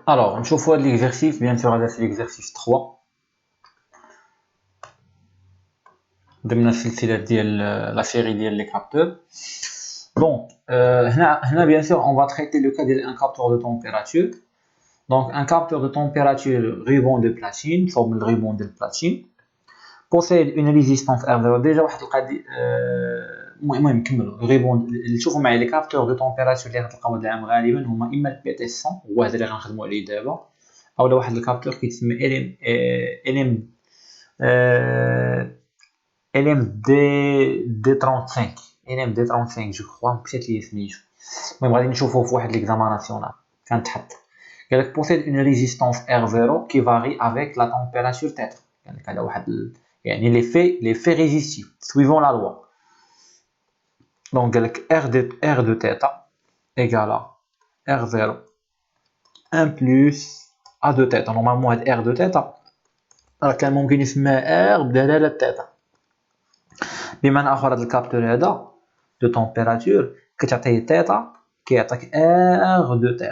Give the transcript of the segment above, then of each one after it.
Alors, نشوفوا هذا l'exercice. Bien sûr, هذا c'est l'exercice 3 ضمن السلسلة ديال لا série ديال les capteurs. Donc, هنا bien sûr, on va traiter le cas d'un capteur de température. Donc, un capteur de température ruban de platine, forme le ruban de platine, possède une résistance R0. Déjà, واحد القضية المهم نكملوا الريبون اللي تشوفوا معايا لي كابتور دو تمبيراتور اللي غتلقاو هاد العام غالبا هما اما البي تي 100 هو هذا اللي غنخدموا عليه دابا، اولا واحد الكابتور كيتسمى ال ام دي 35 ال ام دي 35 جو كخوا مشات لي سميتو. المهم غادي نشوفوه في واحد ليكزامان كان تحط قال لك possède une résistance R0 qui varie avec la température θ. قال لك هذا واحد يعني les faits résistifs suivant la loi. Donc R de θ égale à R0 1 plus A de θ. Normalement R de θ راه كان ممكن يسمى R بدلالة θ. بمعنى آخر هذا الكابتور هذا دو تمبيراتور كتعطيه θ كيعطيك R de θ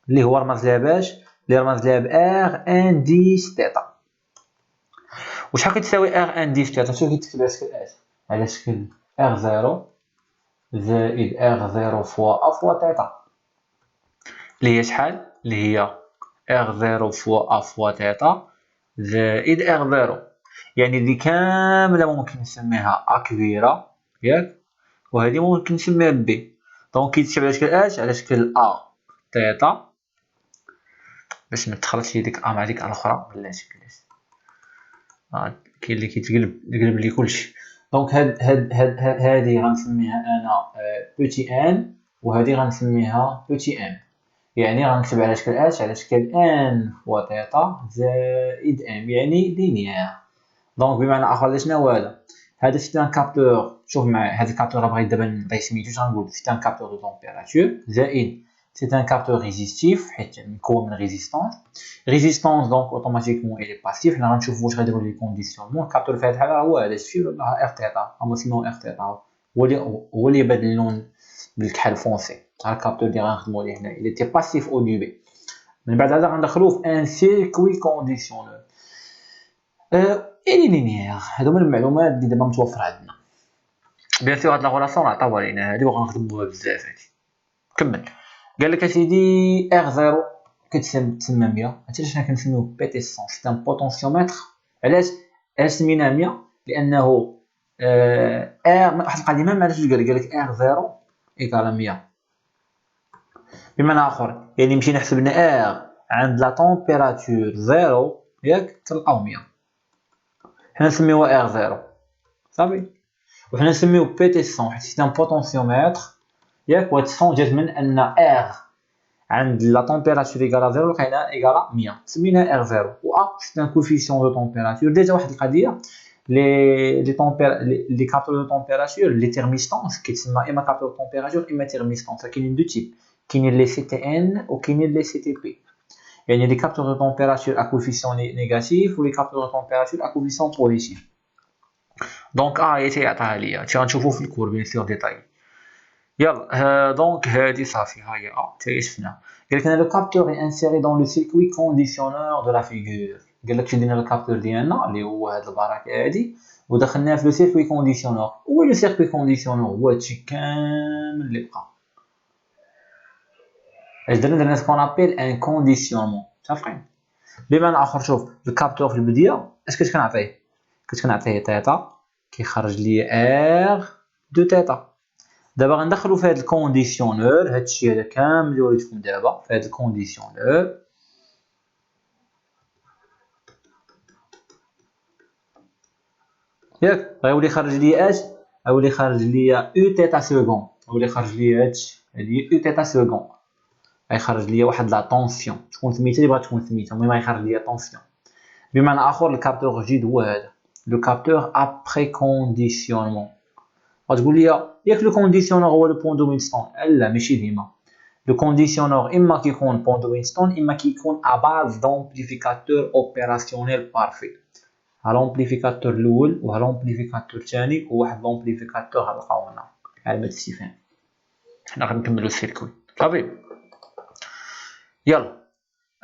اللي هو رمز لها باش اللي رمز لها ب R انديس θ. وشحال كتساوي R انديس θ؟ شنو كيتكتب على شكل R0 زائد R0 فوا A فوا θ اللي هي شحال؟ اللي هي R0 فوا A فوا θ زائد R0. يعني دي كاملة ممكن نسميها A كبيرة ياك، وهذه ممكن نسميها B. دونك كيتكتب على شكل اش؟ على شكل A θ باش ما تخلطش ديك A مع ديك A الأخرى. بلاتي كاين اللي كيتقلب لي كلشي. دونك هذه غنسميها انا بوتي ان وهذه غنسميها بوتي ام. يعني غنكتب على شكل اش؟ على شكل ان فوا θ زائد ام يعني لينيير. دونك بمعنى اخر شنو هو هذا؟ هذا سي ان كابتور. شوف معايا هذا الكابتور بغيت دابا نعطيه سميتو اش غنقول؟ سي ان كابتور دو تمبيراتور زائد c'est un capteur résistif حيت مكون من ريزيستانس. ريزيستانس دونك اوتوماتيكمون الي باسيف. حنا غنشوفوا واش غيديروا لي كونديسيونمون. الكابتور في هذه الحاله هو هذا الشيء ولا ار تي تا هما سموه ار تي تا هو اللي بان اللون بالكحل فونسي. ها الكابتور اللي غنخدموا عليه هنا الي تي باسيف او ديبي. من بعد هذا غندخلوه في ان سيركوي كونديسيونور الي لينيير. هادو من المعلومات اللي دابا متوفره عندنا. بيان سور هاد لا غولاسيون عطاوها لينا هادي وغنخدموها بزاف هادي. كمل قال لك اسيدي R0 كتسمى 100. عرفتي شنو كنسميوه بي تي 100؟ سي ان بوتونسيومتر. علاش سميناه 100؟ لانه واحد القضيه ما عرفتش قال لك R0 ايكال 100. بمعنى اخر يعني مشينا حسبنا R عند لا تمبيراتور 0 ياك تلقاو 100. حنا نسميوها R0 صافي. وحنا نسميوه بي تي 100 حيت سي ان بوتونسيومتر ياك. وهاد 100 جات من ان R عند لا تمبيراتور ايكال 0 لقينا ايكال 100 سميناها R0. و A c'est un coefficient de température. ديجا واحد القضيه لي كابتور دو تمبيراتور لي تيرميستونس كيتسمى اما كابتور دو تمبيراتور اما تيرميستونس. كاينين دو تيب، كاينين لي سي تي ان وكاينين لي سي تي بي. يعني لي كابتور دو تمبيراتور ا كوفيسيون نيجاتيف ولي كابتور دو تمبيراتور ا كوفيسيون بوزيتيف. دونك هي تيعطيها ليا غنشوفو في الكور بيان سور ديتاي. يلا دونك هادي صافي ها هي تاهي شفنا. قال لك لو كابتور اي انسيري دون لو سيركوي كونديسيونور دو لا فيغور. قال لك شدينا الكابتور ديالنا اللي هو هاد البركه هادي ودخلناه في لو سيركوي كونديسيونور. هو لو سيركوي كونديسيونور هو هادشي كامل اللي بقى. اش درنا سكون ابيل ان كونديسيونمون. صافين. بمعنى اخر شوف الكابتور في البدايه اش كنعطيه تيتا كيخرج لي ار دو تيتا. دابا غندخلو في هاد الكونديسيونور. هادشي هذا كامل اللي وريتكم دابا في هاد الكونديسيونور ياك غيولي خرج لي اش؟ غيولي خرج لي او تيتا سكوند. غيولي خرج لي هادشي هادي او تيتا سكوند. غيخرج لي واحد لا طونسيون تكون سميتها اللي بغات تكون سميتها. المهم غيخرج لي طونسيون. بمعنى اخر الكابتور جديد هو هذا لو كابتور ابري كونديسيونمون. غتقول لي ياك لو كونديسيونور هو لو بوين دو وينستون؟ لا ماشي ديما. لو كونديسيونور اما كيكون بوين دو وينستون اما كيكون ا باز دومبليفيكاتور اوبيراسيونيل بارفي. ها لومبليفيكاتور الاول وها لومبليفيكاتور الثاني وواحد لومبليفيكاتور غنلقاو هنا علامه الاستفهام. حنا غنكملو السيركوي صافي. يلا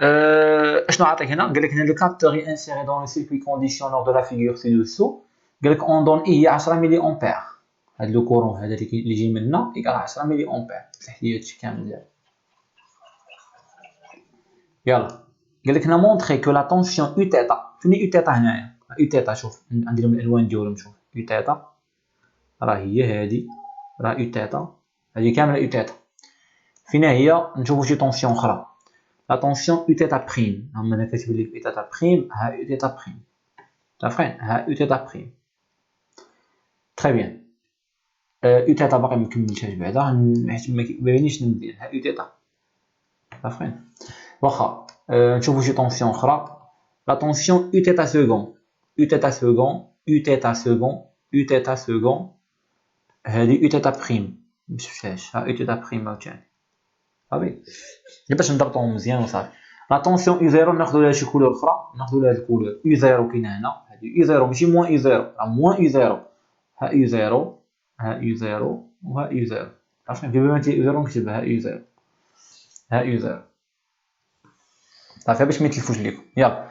اشنو عطيك هنا؟ قال لك هنا le capteur est inséré dans le circuit conditionneur de la figure ci-dessous. قال لك اون دون اي هي 10 ملي امبير. هاد لو كورون هذا اللي جاي منا يقرا 10 ملي امبير. صح لي هادشي كامل ديالو. يلا قال لك هنا مونطري كو لا طونسيون يو تيتا. فين يو تيتا هنايا؟ يو تيتا شوف ندير لهم الالوان ديالهم. شوف يو تيتا راه هي هادي، راه يو تيتا هادي كامله يو تيتا. فين هي؟ نشوفوا شي طونسيون اخرى. لا طونسيون يو تيتا بريم. هما انا كاتب لك يو تيتا بريم. ها يو تيتا بريم. تافين؟ ها يو تيتا بريم. تري بيان. يو تيتا باقي مكملتهاش بعدا حيت مبينيش ندير. ها يو تيتا. تافين؟ واخا نشوفوا شي طونسيون اخرى. لا طونسيون يو تيتا سكون. يو تيتا سكون. يو تيتا سكون. يو تيتا سكون. هادي يو تيتا بريم. مشفتهاش. ها يو تيتا بريم عاوتاني. صافي باش نضبطوهم مزيان وصافي. لا طونسيون يو زيرو ناخذوا لها شي كولور اخرى. ناخذوا لها الكولور يو زيرو كاينه هنا. هادي يو زيرو ماشي موان يو زيرو، راه موان يو زيرو. ها يو زيرو. ها يو زيرو وها يو زيرو. عرفتي كيف ما يو زيرو نكتبها ها يو زيرو. ها يو زيرو صافي باش ما يتلفوش ليكم. يلا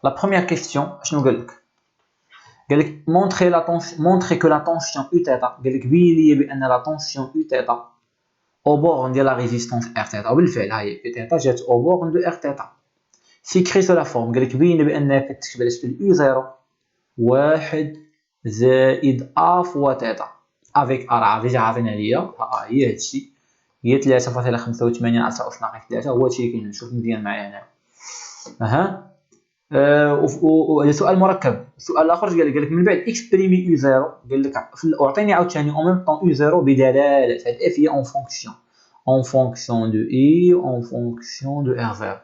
لا بروميير كيسيون شنو قال لك؟ قال لك مونطري لا طونسيون مونطري كو لا طونسيون يو تيتا. قال لك بين لي بان لا طونسيون يو تيتا او بورن ديال لا ريزيستونس ار تيتا. وبالفعل ها هي يو تيتا جات او بورن دو ار تيتا. سيكري سو لا فورم. قال لك بين بانها كتكتب على شكل يو زيرو واحد زائد ا فوا تيتا افيك ا. راه ديجا عاطينا ليا ها هي هادشي هي 3.85 10 أس ناقص 3. هو هادشي اللي كاين. نشوف مزيان معايا هنا. اها وهذا سؤال مركب. السؤال الاخر قال لك من بعد اكسبريمي يو زيرو. قال لك اعطيني عاوتاني اون ميم طون يو زيرو بدلاله هاد اف هي اون فونكسيون دو اي اون فونكسيون دو ار زيرو.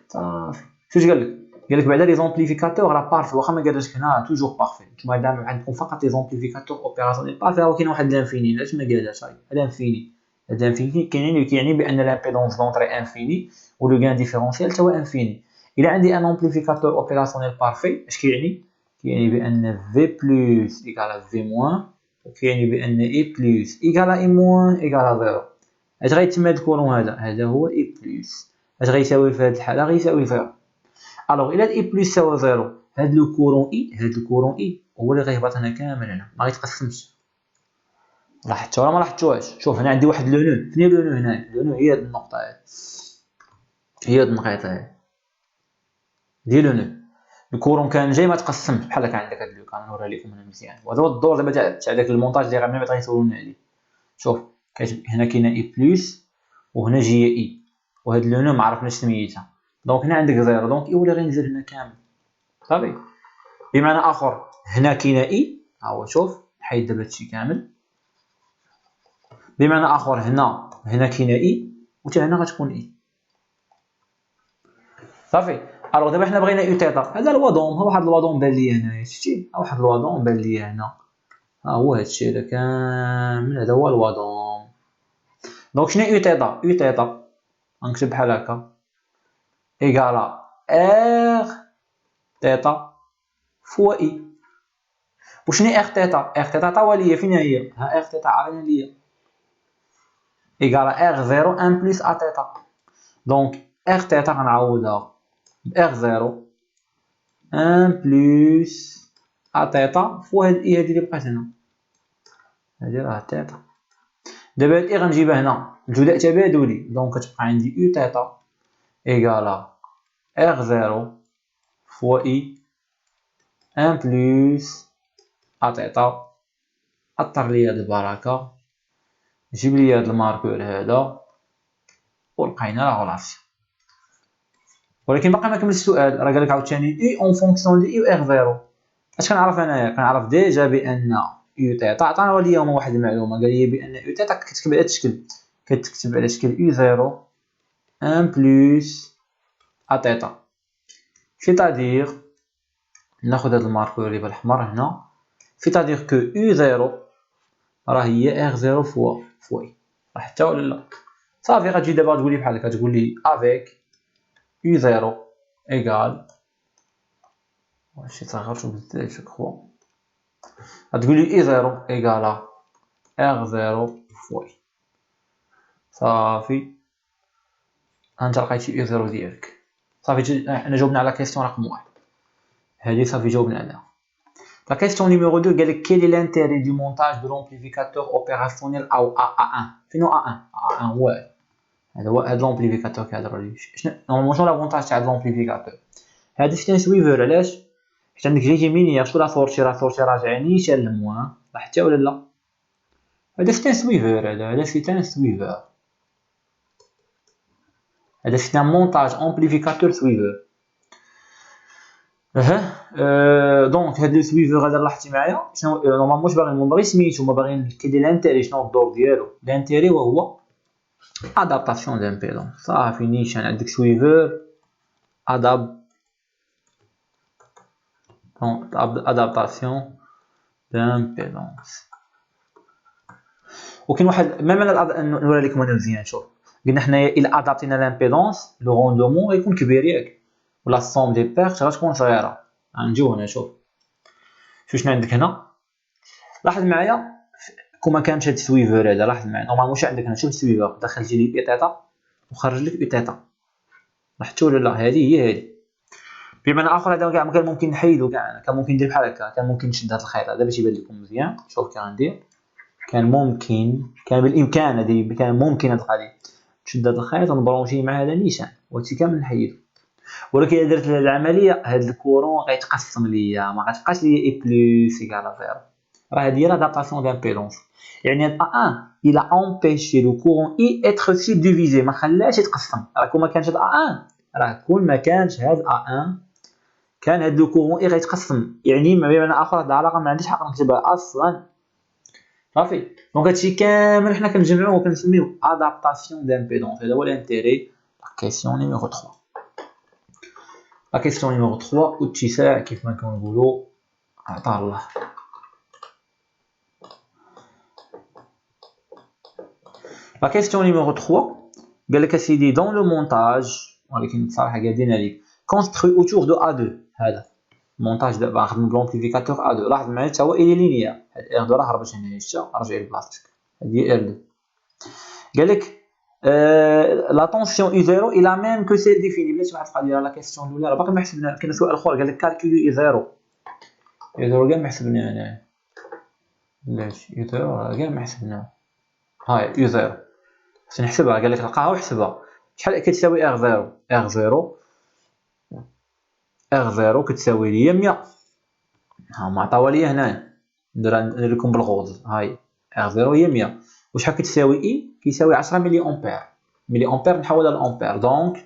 صافي شوش قال لك؟ قال لك بعدا لي زومبليفيكاتور راه بارفي. واخا ما قالش هنا توجور بارفي. نتوما دائما عندكم فقط لي زومبليفيكاتور اوبيراسيونيل بارفي. راه كاين واحد لانفيني. علاش ما قالهاش؟ هاد لانفيني. هاد لانفيني كاينين بان لامبيدونس دونطري انفيني و لو غان ديفيرونسيال تا هو انفيني. إلا عندي ان امبليفيكاتور اوبيراسيونيل بارفي اش كيعني؟ كيعني بان في بلس ايكال في موان، وكيعني بان اي بلس ايكال اي موان ايكال زيرو. اش غيتم هاد الكولون هذا؟ هذا هو اي بلس. اش غيساوي في هاد الحاله؟ غيساوي زيرو. الوغ الا اي بلس يساوي زيرو هاد لو كورون اي هو اللي غيهبط هنا كامل هنا ما غيتقسمش. لاحظتوا ولا ما لاحظتوهاش؟ شوف هنا عندي واحد لو نو. فين لو نو هنا؟ لو نو هي هاد النقطه هادي، هي هاد النقيطه هادي ديال لو نو. الكورون كان جاي ما تقسمش بحال هكا. عندك هاد لو كان نوريها لكم هنا مزيان. وهذا هو الدور دابا تاع داك المونتاج اللي غير بغا يسولونا عليه. شوف هنا كاينه اي بلس وهنا جايه اي وهاد لو نو ما عرفناش سميتها. دونك هنا عندك زيرو. دونك اي ولا غينزل هنا كامل. صافي بمعنى اخر هنا كاينه اي. ها هو شوف حيد دابا هادشي كامل. بمعنى اخر هنا كاينه اي وحتى هنا غتكون اي. صافي الوغ دابا حنا بغينا يو تيتا. هذا الوضوم. ها واحد الوضوم بان ليا هنايا. شفتي ها واحد الوضوم بان ليا هنا. ها هو هادشي هذا كامل. هذا هو الوضوم. دونك شنو يو تيتا؟ يو تيتا غنكتب بحال هكا ايكالا ار تيتا فوا اي. وشنو ار تيتا؟ ار تيتا عطاوها ليا. فين هي؟ ها ار تيتا عطاوها ليا ايكالا ار زيرو ان بلس ا تيتا. دونك ار تيتا غنعوضها ار زيرو ان بلس ا تيتا فوا هاد اي هادي اللي بقات هنا. هادي راه تيتا. دابا هاد اي غنجيبها هنا الجزء تبادلي. دونك كتبقى عندي يو تيتا ايكالا ار زيرو فوا اي ان بلس ا تيتا. اطر لي هاد البركه. جيب لي هاد الماركور هذا ولقينا لا غولاسيون. ولكن باقي ما كملش السؤال. راه قالك عاوتاني اي اون فونكسيون دو اي و ار زيرو. اش كنعرف انايا؟ كنعرف ديجا بان يو تيتا عطانا اليوم واحد المعلومه. قال لي بان يو تيتا كتكتب على هاد الشكل. كتكتب على شكل يو زيرو ان بلس ا تيتا. سيتادير ناخذ هاد الماركور اللي بالاحمر هنا. سيتادير كو يو زيرو راه هي ار زيرو فوا اي. راه حتى ولا لا؟ صافي غتجي دابا تقول لي بحال هكا. تقول لي افيك يو زيرو ايكال واش صغرتو بزاف شو كخوا. غتقول لي اي زيرو ايكالا ار زيرو فوا اي. صافي هانت لقيتي اي زيرو ديالك. صافي حنا جاوبنا على كيسيون رقم 1 هذه صافي جاوبنا عليها. La question numéro 2 قال لك quel est l'intérêt du montage de l'amplificateur opérationnel أو A1 فينو A1 A1 هو هذا l'amplificateur كيهضروا عليه. نورمالمون شنو لافونتاج تاع l'amplificateur هذا شتي سويفر علاش حيت عندك جي مينيير شو لا سورتي راجع نيشان لموان حتى ولا لا هذا شتي سويفر هذا شتي سويفر هذا شتي مونتاج امبليفيكاتور سويفر دونك هاد لو سويفر هذا لاحظتي معايا شنو نورمالمون واش باغي سميتو ما باغيين كيدير لانتيري شنو الدور ديالو لانتيري وهو ادابتاسيون دامبيدونس صافي نيشان عندك سويفر adaptation d'impédance. وكاين واحد ميم نوري لكم انا مزيان شوف قلنا حنايا الا ادابتينا لامبيدونس لو روندومون غيكون كبير ياك ولا الصوم دي بيرت غتكون صغيره غنجيو هنا شوف شنو عندك هنا لاحظ معايا كون ما كانش هاد السويفر هذا لاحظ معايا نورمالمون واش عندك هنا شوف السويفر دخلتي لي بي تيتا وخرج لك بي تيتا لاحظتوا ولا لا هذه هي هذه بمعنى اخر هذا كاع كان ممكن نحيدو كاع كان ممكن ندير بحال هكا كان ممكن نشد هذا الخيط هذا باش يبان لكم مزيان شوف كندير كان بالامكان هذه كان ممكن هذه القضيه نشد هذا الخيط ونبرونشي مع هذا نيشان وهادشي كامل نحيدو ولكن الا درت العمليه هذا الكورون غيتقسم ليا ما غتبقاش ليا اي بلس ايكال زيرو راه هذه هي لادابتاسيون دامبيدونس يعني هاد A1 الى امبيشي لو كورون اي اتر سبديفيزي ما خلاش يتقسم راه كون ما كانش هاد A1 راه كون ما كانش هاد A1 كان هاد لو كورون اي غيتقسم يعني ما بين اخر هاد العلاقه ما عنديش حق نكتبها اصلا صافي دونك هادشي كامل حنا كنجمعوه وكنسميوه ادابتاسيون دامبيدونس هذا هو الانتيري لا كيسيون نيميرو 3 لا كيسيون نيميرو 3 واتساع كيف ما كنقولوا عطا الله لا كيسيون نيميرو 3 قال لك اسيدي دون لو مونتاج ولكن بصراحه قادين عليك construit autour de A2 هذا مونتاج دابا نخدم بلومبليفيكاتور A2 لاحظ معايا حتى هو الي لينيير هاد R2 راه هربت هنايا شتا رجع لبلاصتك هادي R2 قال لك لا طونسيون U0 اي لا ميم كو سيل ديفيني بلاتي واحد القضيه لا كيسيون الاولى راه باقي ما حسبنا كاين سؤال اخر قال لك كالكولي U0 كاع ما حسبناه هنايا علاش U0 راه كاع ما حسبناه هاي U0 خصني نحسبها قال لك لقاها وحسبها شحال كتساوي R0 كتساوي ليا 100 ها ما عطاوها ليا هنايا ندير لكم بالغوض هاي R0 هي 100 وشحال كتساوي اي كيساوي 10 ملي امبير نحولها لامبير دونك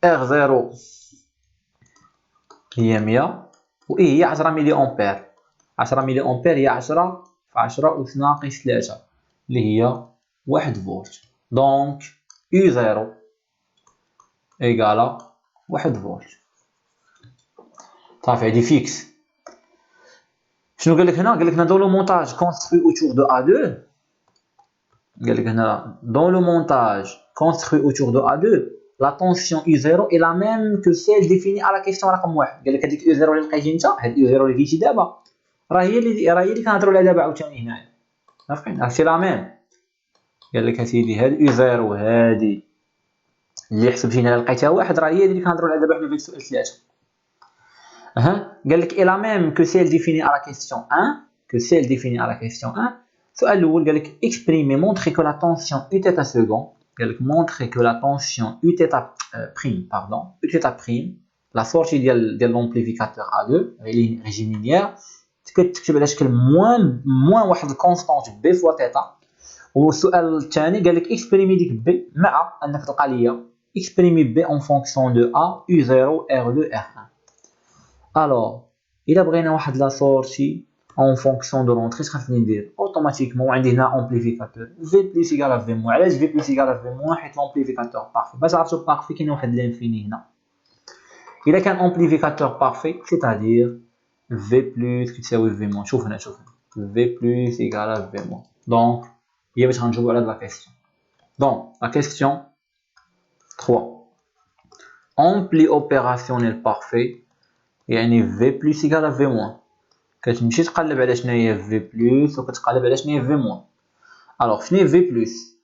R0 هي 100 و اي هي 10 ملي امبير 10 ملي امبير هي 10 في 10 وتناقص 3 اللي هي 1 فولت دونك U0 ايكالا 1 فولت صافي هادي فيكس شنو قال لك هنا قال لك هنا دون لو مونتاج كونستروي اوتور دو A2 قال لك هنا دون لو مونتاج كونستروي اوتور دو A2 لا طونسيون U0 اي لا ميم كو سيل ديفيني على كيسيون رقم 1 قال لك هذيك U0 اللي لقيتي انت هاد U0 اللي لقيتي دابا راه هي اللي كنهضروا عليها دابا عاوتاني هنايا عارفين هادشي لا ميم قال لك اسيدي هاد U0 هادي اللي حسبتي هنا لقيتها واحد راه هي اللي كنهضروا عليها دابا حنا في السؤال 3 قال لك اي لا ميم كو سيل ديفيني على كيسيون 1 السؤال الاول قال لك اكسبريمي مونطري كو لا طونسيون U تيتا سكوند قال لك مونطري كو لا طونسيون U تيتا بريم U تيتا بريم لا سورتي ديال لومبليفيكاتور A2 ريجيم لينيير كتكتب على شكل موان واحد الكونستانت بي فوا تيتا والسؤال الثاني قال لك اكسبريمي ديك بي مع انك تلقى ليا اكسبريمي بي اون فونكسيون دو A U0 R2 R1 الوغ الا بغينا واحد لا سورتي اون فونكسيون دو لونطري خاصني ندير اوتوماتيكمون عندي هنا امبليفيكاتور في بلس ايكال في موان علاش في بلس ايكال في موان حيت لومبليفيكاتور بارفي باش عرفتو بارفي كاين واحد لانفيني هنا الا كان امبليفيكاتور بارفي سيتادير في بلس كتساوي في موان شوف هنا في بلس ايكال في موان دونك هي باش غنجاوبو على هاد لا كيسيون دونك لا كيسيون 3 ampli opérationnel parfait يعني في بلس ايكال في موان كتمشي تقلب على شنو هي في بلس وكتقلب على شنو هي في موان الوغ شنو هي في بلس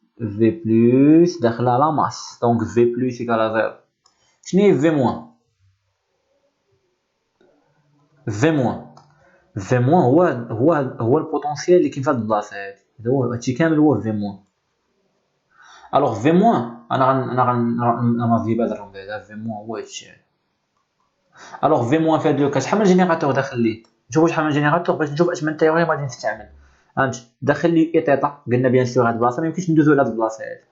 داخله لا ماس دونك في بلس ايكال 0 شنو هي في موان؟ في موان هو البوتونسيال اللي كاين في هاد البلاصه هادي، هادشي كامل هو في موان. الوغ في موان انا غنجيب هاد الرقم بعدا. في موان هو هادشي هذا. الوغ في موان في هاد لو كاس شحال من جينيراتور داخل ليه؟ نشوفو شحال من جينيراتور باش نشوف اش من تيوريم غادي نستعمل. فهمت؟ داخل لي اي تيتا، قلنا بيان سور هاد البلاصه ميمكنش ندوزو لهاد البلاصه هادي.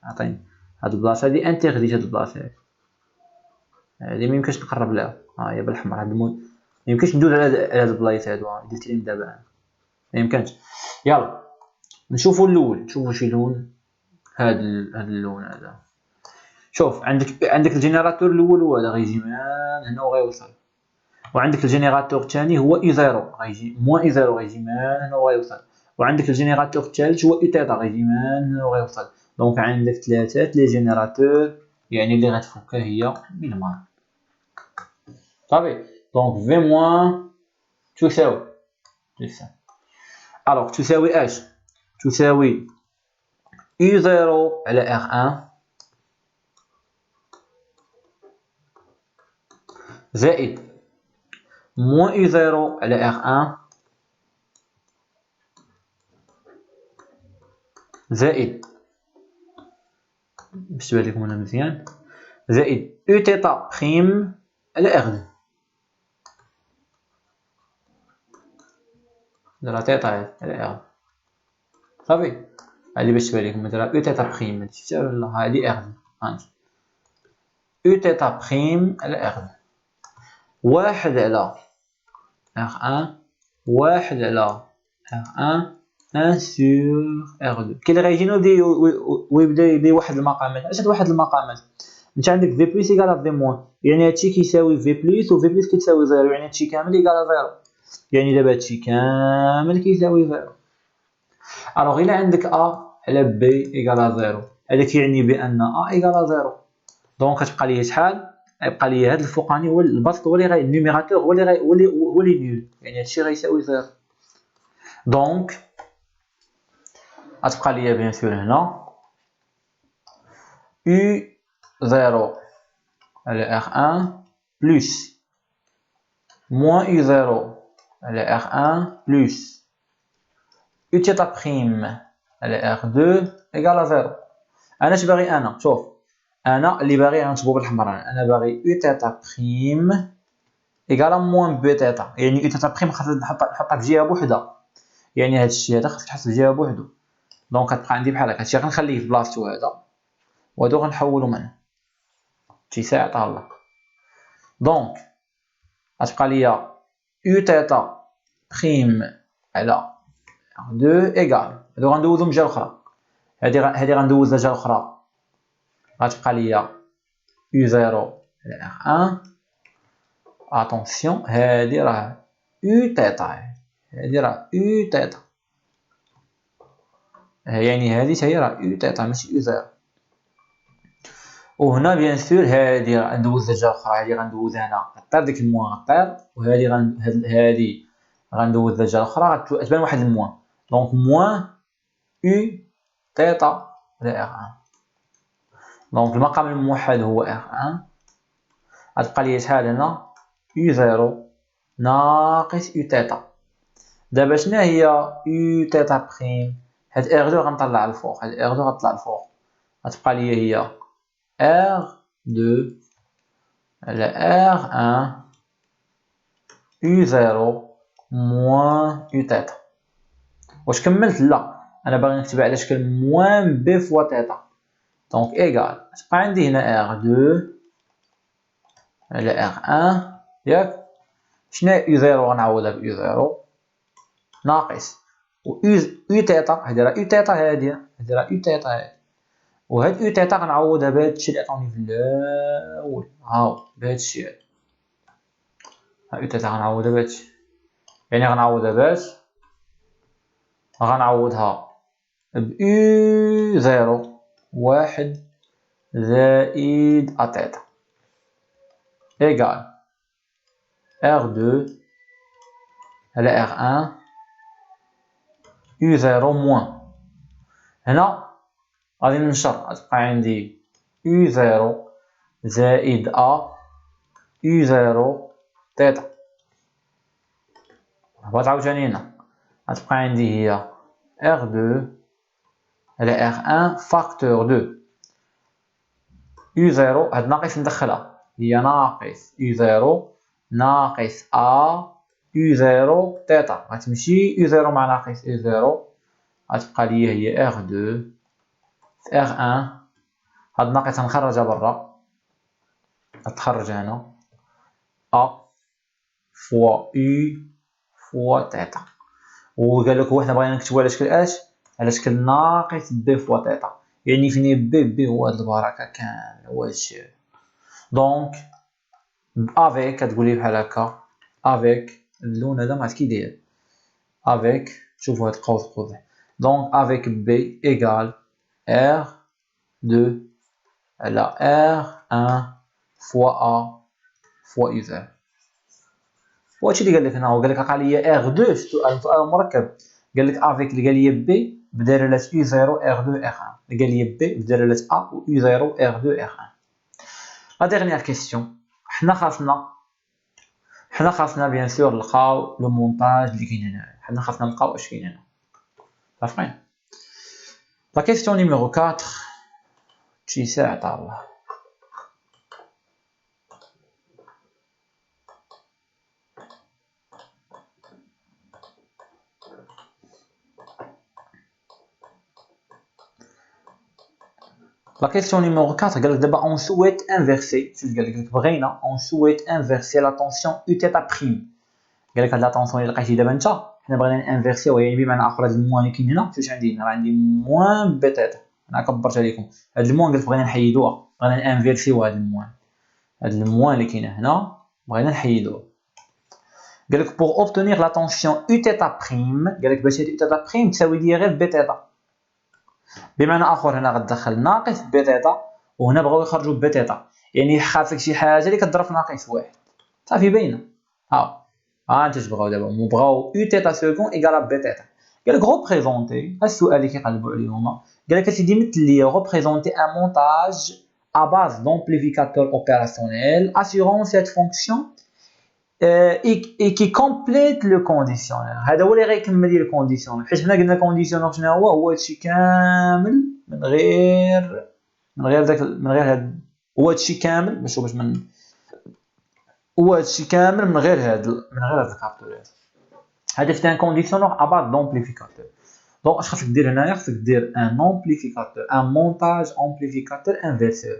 عطيني هاد البلاصه هادي انتيغديت، هاد البلاصه هادي ميمكنش نقرب لها. ها هي بالحمر هاد ميمكنش ندوز على هاد البلايص هادو. درت لهم دابا ميمكنش. يلا نشوفو الاول، نشوفو شي لون. هاد اللون هذا. شوف عندك الجينيراتور الاول هو هذا غيجي من هنا وغيوصل، وعندك الجينيراتور الثاني هو اي زيرو غيجي موان اي زيرو غيجي من هنا وغيوصل، وعندك الجينيراتور الثالث هو اي تيتا غيجي من هنا وغيوصل. دونك عندك ثلاثه لي جينيراتور يعني اللي غتفكها هي من مار. صافي. دونك في موان تساوي الوغ تساوي اش؟ تساوي اي زيرو على ار 1 زائد موان اي زيرو على ار 1 زائد، باش تبان لكم هنا مزيان، زائد او تيتا بريم على ار 2. درا تيتا على ار. صافي. هادي باش تبان لكم درا او تيتا بريم، هادشي حتى لا هادي ار 2. هانتي او تيتا بريم على ار 2 واحد على ار 1 واحد على ار 1 سور ار 2. كي اللي غيجينا ويبدا يدير واحد المقامات. اش هاد واحد المقامات؟ انت عندك في بلس ايكال في موان، يعني هادشي كيساوي في بلس وفي بلس كتساوي زيرو، يعني هادشي كامل ايكال زيرو، يعني دابا هادشي كامل كيساوي زيرو. الوغ الا عندك ا على بي ايكال زيرو، هذا كيعني بان ا ايكال زيرو. دونك كتبقى لي شحال؟ غيبقى لي هاد الفوقاني هو البسط هو اللي غي النيميراتور هو اللي نول، يعني هادشي غيساوي زيرو. دونك غتبقى لي بيان سور هنا u 0 على r1 بلس موان u 0 على r1 بلس u تيتا بريم على r2 ايكال 0. انا اش باغي؟ انا شوف، انا اللي باغي غنكتبو بالحمر، انا باغي u تيتا بريم ايكال موان بي تيتا، يعني u تيتا بريم خاصها نحطها في جهه بوحده، يعني هاد الشيء هذا خاصك تحط في جهه بوحدو. دونك كتبقى عندي بحال هكا، هادشي غنخليه في بلاصتو هذا، وهادو غنحولو منه شي ساعه عطاه الله. دونك غتبقى ليا او تيتا بريم على 2 ايكال، هادو غندوزهم جهه اخرى، هادي غندوزها جهه اخرى، غتبقى ليا او 0 على ار 1. اتونسيون هادي راه او تيتا، هادي راه او تيتا، يعني هادي حتى هي راه او تيتا ماشي او 0. وهنا بيان سور هادي غندوزها جهه اخرى، هادي غندوزها هنا غطير ديك الموان غطير، وهادي هادي غندوزها جهه اخرى غتبان واحد الموان. دونك موان او تيتا على ار 1. دونك المقام الموحد هو ار 1، غتبقى لي شحال هنا؟ او 0 ناقص او تيتا. دابا شنو هي او تيتا بريم؟ هاد ار 2 غنطلع الفوق، هاد ار 2 غتطلع الفوق، غتبقى لي هي R2 على R1 U0 موان U تيتا. واش كملت؟ لا، انا باغي نكتبها على شكل موان بي فوا تيتا. دونك ايكال، تبقى عندي هنا R2 على R1 ياك. شنو هي U0؟ غنعوضها ب U0 ناقص و U تيتا، هادي راه U تيتا، هادي راه U تيتا هادي، وهاد او تيتا غنعوضها بهادشي اللي عطاوني في الاول، هاو بهادشي هذا. او تيتا غنعوضها بهادشي، يعني غنعوضها باش غنعوضها ب او زيرو واحد زائد ا تيتا ايكال ار2 على ار1 او زيرو موان. هنا غادي ننشر، غتبقى عندي او زيرو زائد أ يو زيرو تيتا. بغات عاوتاني هنا غتبقى عندي هي ار دو على ار ان فاكتور دو يو زيرو، هاد ناقص ندخلها هي ناقص يو زيرو ناقص أ يو زيرو تيتا، غتمشي يو زيرو مع ناقص يو زيرو غتبقى ليا هي ار دو في ار ان، هاد ناقص غنخرجها برا غتخرج هنا أ فوا يو فوا تيتا. وقال لك هو حنا بغينا نكتبو على شكل اش، على شكل ناقص بي فوا تيتا، يعني فيني بي هو هاد البركه كامله هو هادشي. دونك افيك كتقول لي بحال هكا افيك اللون هذا ما عرفت كي داير افيك، شوفوا هاد القوس قوضح. دونك افيك بي ايكال ار دو على ار ان فوا ا فوا يو زيرو. وهادشي اللي قال لك هنا، هو قال لك قال لي ار 2 سؤال مركب، قال لك افيك اللي قال لي بي بدلاله يو 0 ار 2 ار 1، اللي قال لي بي بدلاله ا و يو 0 ار 2 ار 1. لا ديرنيير كيسيون، حنا خاصنا بيان سور نلقاو لو مونتاج اللي كاين هنا، حنا خاصنا نلقاو اش كاين هنا صافي. لا كيسيون نيميرو 4 شي ساعه تاع الله. La question numéro 4 قال لك دابا on souhaite inverser، شوف قال لك بغينا on souhaite inverser la tension U θ prime. قال لك هاد لا طونسيون اللي لقيتي دابا انت حنا بغينا انفيرسيو، يعني بمعنى اخر هاد الموان اللي كاين هنا شوف عندي هنا، راه عندي موان بي تيتا، انا كبرت عليكم هاد الموان قلت بغينا نحيدوها، بغينا انفيرسيو هاد الموان، هاد الموان اللي كاينه هنا بغينا نحيدوها. قال لك بوغ اوبتونيغ لا طونسيون U θ prime، قال لك باش هاد U θ prime تساوي ليا غير بي تيتا، بمعنى اخر هنا غتدخل ناقص بي تيتا وهنا بغاو يخرجوا بي تيتا، يعني خاصك شي حاجه اللي كتضرب في ناقص واحد صافي باينه. ها انت تبغاو دابا بغاو يو تيتا سكون ايكال بي تيتا. قال لك ريبريزونتي السؤال اللي كيقلبوا عليه هما، قال لك اسيدي مثل لي ريبريزونتي ان مونتاج à base d'amplificateur opérationnel assurant cette fonction et qui complète le conditionneur. هذا هو اللي غيكمل لي الكونديسيونير، حيت حنا قلنا الكونديسيونير شنو هو هادشي كامل من غير داك من غير هاد، هو هادشي كامل باش من هو هادشي كامل من غير هاد الكابتور هذا. c'est un conditionneur à base d'amplificateur. دونك اش خاصك دير هنايا؟ خاصك دير ان امبليفيكاتور ان مونتاج امبليفيكاتور انفيرسور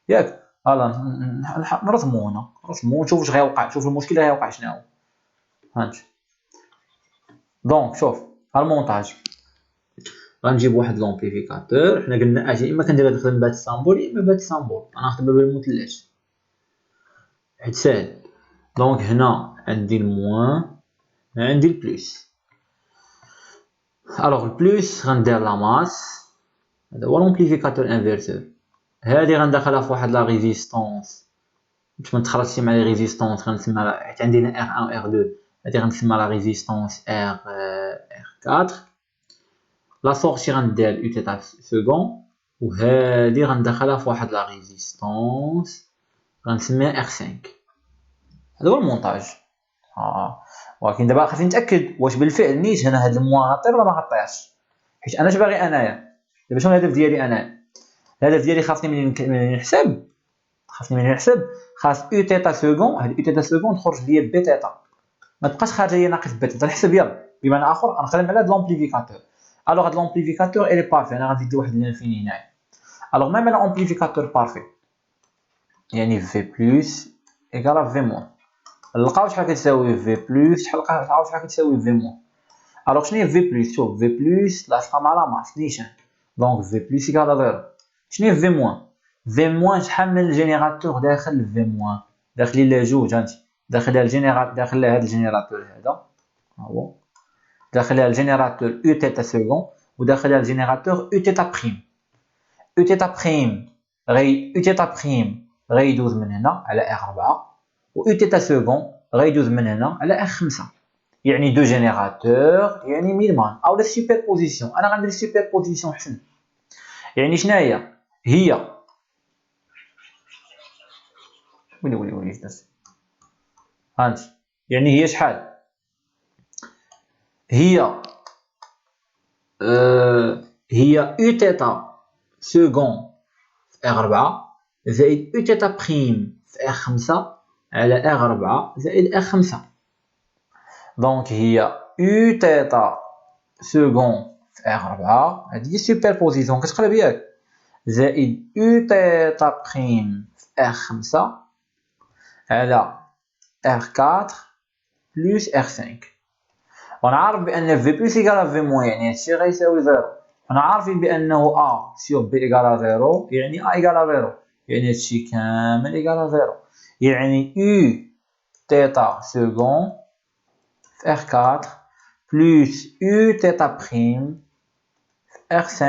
ياك. فوالا نرسمو هنا، نرسمو ونشوف واش غيوقع، شوف المشكل اللي غيوقع شنو هو. هانت دونك شوف ها المونتاج، غنجيب واحد لامبليفيكاتور، حنا قلنا اجي اما كنديرها نخدم بهاد السامبول اما بهاد السامبول، انا نخدم بالمثلث حيت ساهل. دونك هنا عندي الموان عندي البلوس. الوغ البلوس غندير لا ماس، هذا هو لامبليفيكاتور انفيرسور، هادي غندخلها في واحد لا ريزيستونس باش ما تخلطش مع لي ريزيستونس، غنسميها حيت عندي هنا ار 1 و ار 2، هادي غنسميها لا ريزيستونس ار 4. لا سورتي غندير يو تيتا سكون، وهادي غندخلها في واحد لا ريزيستونس غنسميها ار 5. هذا هو المونتاج. ولكن دابا خاصني نتاكد واش بالفعل نيت هنا هاد الموان غطير ولا ما غطيرش، حيت انا اش باغي انايا دابا. شنو الهدف ديالي انا؟ الهدف ديالي خاصني ملي نحسب خاص يو تيتا سكون، هاد يو تيتا سكون تخرج ليا بي تيتا، ما تبقاش خارجه ليا ناقص بي تيتا. نحسب يلا بمعنى اخر غنخدم على هاد لامبليفيكاتور. الوغ هاد لامبليفيكاتور الي بارفي، انا غنزيد واحد لانفيني هنايا. الوغ ميم لامبليفيكاتور بارفي يعني في بلس ايكال في موان، نلقاو شحال كتساوي في بلس شحال كتساوي في موان. الوغ شنو هي في بلس؟ شوف في بلس لاصقه مع لا ماس نيشان، دونك في بلس ايكال زيرو. شنو هي في موان؟ في موان شحال من الجينيراتور داخل في موان، داخلين لها جوج هانتي، داخلها الجينيراتور، داخلها هذا الجينيراتور هذا ها هو، داخلها الجينيراتور يو تيتا سكون وداخلها الجينيراتور يو تيتا بريم. يو تيتا بريم يو تيتا بريم غيدوز من هنا على ار 4 و يو تيتا سكون غيدوز من هنا على ار 5، يعني دو جينيراتور يعني ميلمان او لا سوبر بوزيسيون. انا غندير سوبر بوزيسيون حسن، يعني شناهي هي ويلي درت هانت. يعني هي شحال؟ هي هي او تيتا سكون في ار 4 زائد او تيتا بريم في ار 5 على ار 4 زائد ار 5. دونك هي او تيتا سكون في ار 4 هذه سوبربوزيسيون كتقلب ياك، زائد او تيتا بريم في ار 5 على ار 4 بلس ار 5. ونعرف بأن في بلس إيكال في موان يعني هادشي غيساوي زيرو. حنا عارفين بأنه أ سيغ بي إيكال زيرو يعني أ إيكال زيرو، يعني هادشي كامل إيكال زيرو. يعني أو تيتا سكون في ار 4 بلس أو تيتا بريم في ار 5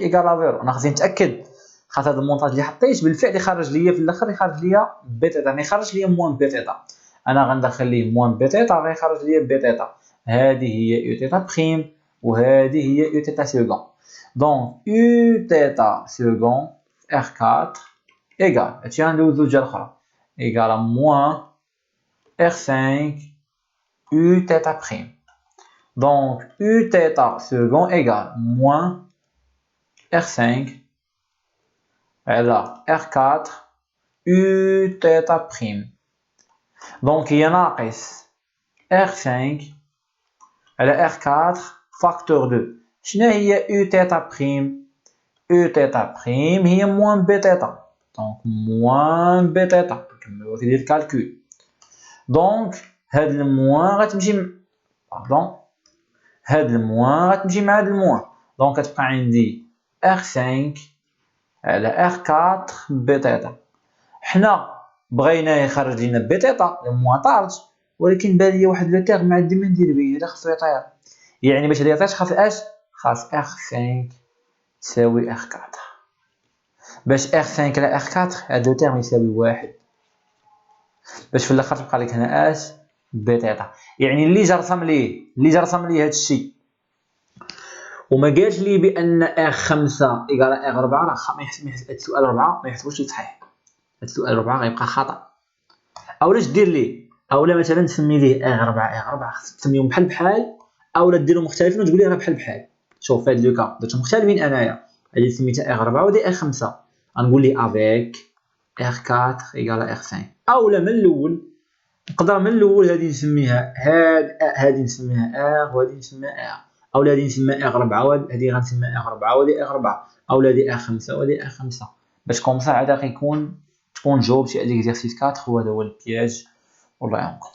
إيكال زيرو. أنا خصني نتأكد خاطر هاد المونطاج اللي حطيت بالفعل يخرج ليا في الآخر يخرج ليا بي تيتا، ما يخرج ليا موان بي تيتا. أنا غندخل ليه موان بي تيتا غيخرج ليا بي تيتا. هذه هي او تيتا بريم وهذه هي او تيتا سكون. دونك او تيتا سكون في ار 4 ايكال هادشي غندوزو للجهه الاخرى ايكال موان ار 5 او تيتا بريم. دونك او تيتا سكون ايكال موان ار 5 على ار 4 او تيتا بريم. دونك هي ناقص ار 5 على ار 4 فاكتور 2. شنو هي او تيتا بريم؟ او تيتا بريم هي موان بي تيتا، دونك موان بي تيتا. نكملو ندير الكالكول. دونك هاد الموان غتمشي باردون، هاد الموان غتمشي مع هاد الموان، دونك كتبقى عندي ار 5 على ار 4 بي تيتا. حنا بغينا يخرج لينا بي تيتا الموان طارت، ولكن بان ليا واحد لو تيرم عندي ما ندير به، هذا خاصو يطير. يعني باش هذا يطير خاص اش؟ خاص ار 5 تساوي ار 4. باش ار 5 على ار 4 هاد لو تيرم يساوي واحد، باش في الاخر تبقى لك هنا اش؟ بي تيتا. يعني اللي جا رسم ليه هاد الشيء وما قالش لي بان ار 5 ايكال ار 4 راه ما يحسب السؤال 4 ما يحسبوش صحيح، السؤال 4 غيبقى خطا. اولا دير ليه، اولا مثلا تسمي ليه ار 4 ار 4 خصك تسميهم بحال بحال، اولا ديرهم مختلفين وتقول لي راه بحال بحال. شوف في هاد لو كا درتهم مختلفين انايا، هادي سميتها ار 4 وهادي ار 5، غنقول ليه افيك ار 4 ايكال ار 5. اولا من الاول نقدر من الاول هادي نسميها هادي نسميها ار وهادي نسميها ار، اولا هادي نسميها ار 4 وهادي غنسميها ار 4 وهادي ار 4، اولا هادي ار 5 وهادي ار 5، باش كومسا عاد غيكون تكون جاوبتي على ليكزارسيس 4 وهذا هو البياج. والله يعاونكم.